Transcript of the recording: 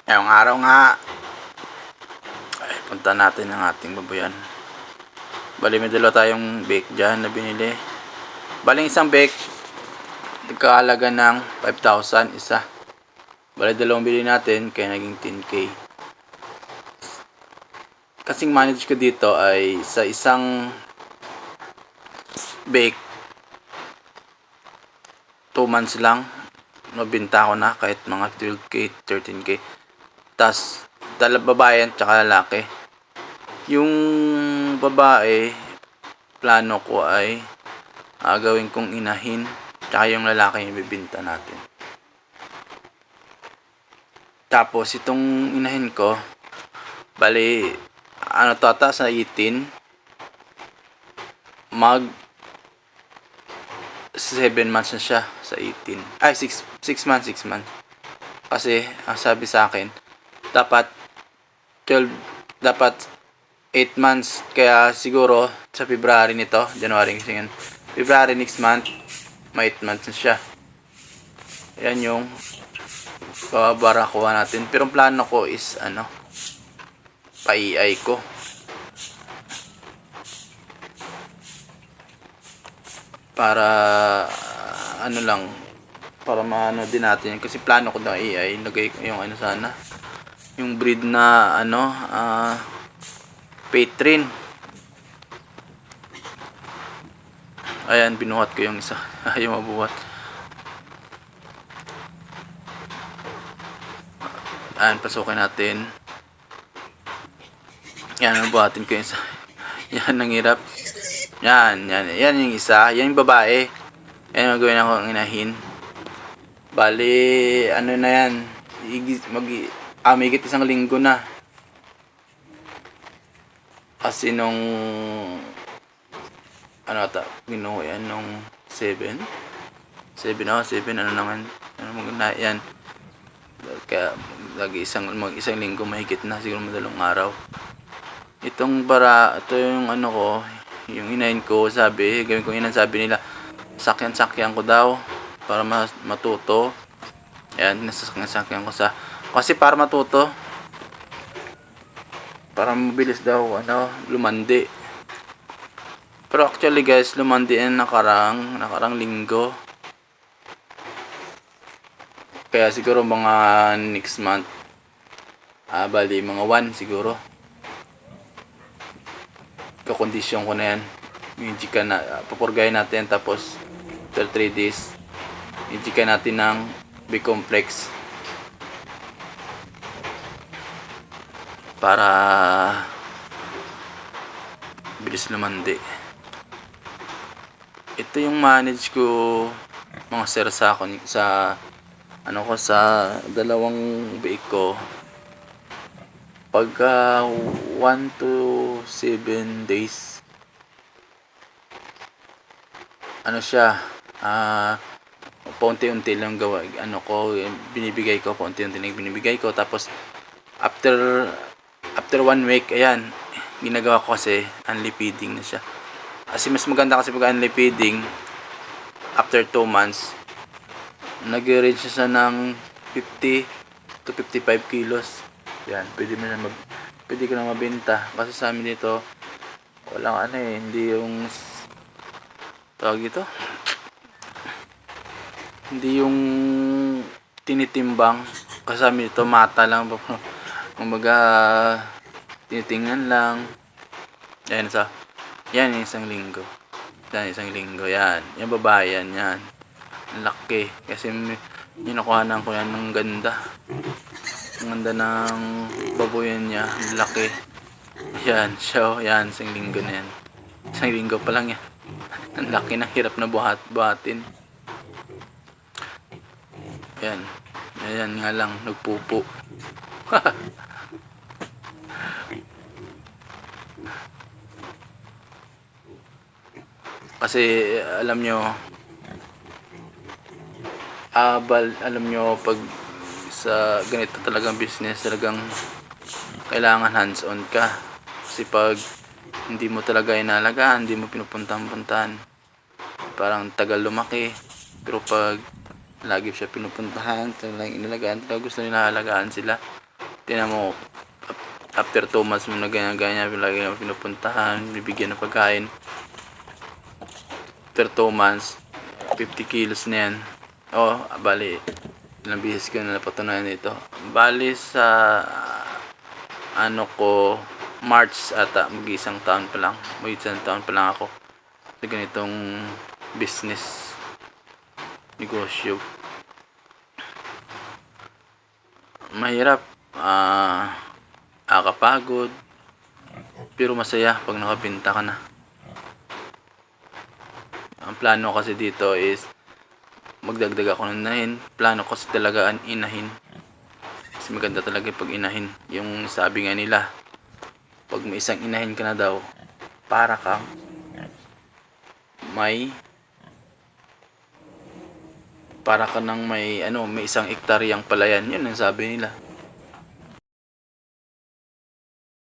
Ngayong araw nga, ay, punta natin ang ating babuyan. Bali, may dalawa tayong bake dyan na binili. Bali, isang bake, nagkahalaga ng 5,000 isa. Bali, dalawang bili natin, kaya naging 10k. Kasing manage ko dito ay sa isang bake, 2 months lang, mabinta ko na kahit mga 12k, 13k. Tas babae tsaka lalaki. Yung babae, plano ko ay gawin kong inahin, tsaka yung lalaki yung bibinta natin. Tapos itong inahin ko, bali ano to ata sa 18, mag 7 months na siya sa 18. Ay 6 months. Kasi sabi sa akin dapat 8 months, kaya siguro sa February nito, January kasi yan, February next month, may 8 months na siya. Ayan yung barakuha natin. Pero ang plano ko is pa-EI ko. Para para maano din natin kasi plano ko ng AI, lagay yung sana, yung breed na Patrin. Ayan, binuhat ko yung isa. Ayaw mabuhat. Ayan, pasukin natin. Yan, mabuhatin ko yung isa. Yan, nanghirap. Yan yung isa. Yan yung babae. Yan, magawin ako ang inahin. Bali, na yan. May higit isang linggo na. Kasi nung ginawa yan nung 7 naman. Maganda yan. Kaya isang linggo mahigit na, siguro madalong araw. Ito yung yung inahin ko, sabi, gawin ko inan, sabi nila, sakyan ko daw para matuto. Ayan, nasasakyan ko kasi para matuto, para mabilis daw lumandi. Pero actually guys, lumandi yan nakarang linggo. Kaya siguro mga next month, bali mga 1 siguro, kakondisyon ko na yan. Yung chicken na papurgayin natin, tapos after 3 days yung chicken natin ng B-complex para bilis lumandi. Ito yung manage ko mga sir sa dalawang biik ko. Pagka 1 to 7 days siya, paunti-unti lang gawa, binibigay ko, paunti-unti lang binibigay ko. Tapos after 1 week, ayan, ginagawa ko kasi only feeding na siya. Kasi mas maganda kasi pag only feeding, after 2 months, nag-range siya ng 50 to 55 kilos. Yan, pwede ko na mabenta. Kasi sa amin dito, walang hindi yung tawag ito, hindi yung tinitimbang. Kasi sa amin dito, mata lang, kumbaga tinitingnan lang. Yan yung isang linggo. Yan yung babae, yan laki. Kasi nakuhanan ko yan ng ganda. Ang ganda ng baboyan niya, laki. Yan isang linggo na yan. Isang linggo pa lang yan. Ang laki, ng hirap na buhatin. Ayan nga lang, nagpupo. Kasi alam nyo pag sa ganito talagang business, talagang kailangan hands on ka. Kasi pag hindi mo talaga inalagaan, hindi mo pinupuntahan, parang tagal lumaki. Pero pag lagi siya pinupuntahan, talagang inalagaan, talaga gusto nila alagaan sila, Tingnan mo, after 2 months mo na ganyan-ganyan, lagi na pinupuntahan, bibigyan ng pagkain. After 2 months, 50 kilos na yan. Oh, bali, ilang beses ko na napatunayan ito. Bali sa, ano ko, March ata, mag-isang taon pa lang. Mag-isang taon pa lang ako sa ganitong business, negosyo. Mahirap, nakakapagod, pero masaya pag nakabenta ka na. Ang plano kasi dito is magdagdag ako ng inahin. Plano ko kasi talaga ang inahin. Kasi maganda talaga pag inahin. Yung sabi nga nila, pag may isang inahin ka na daw, para kang may para ka nang may may isang ektaryang palayan. Yun ang sabi nila.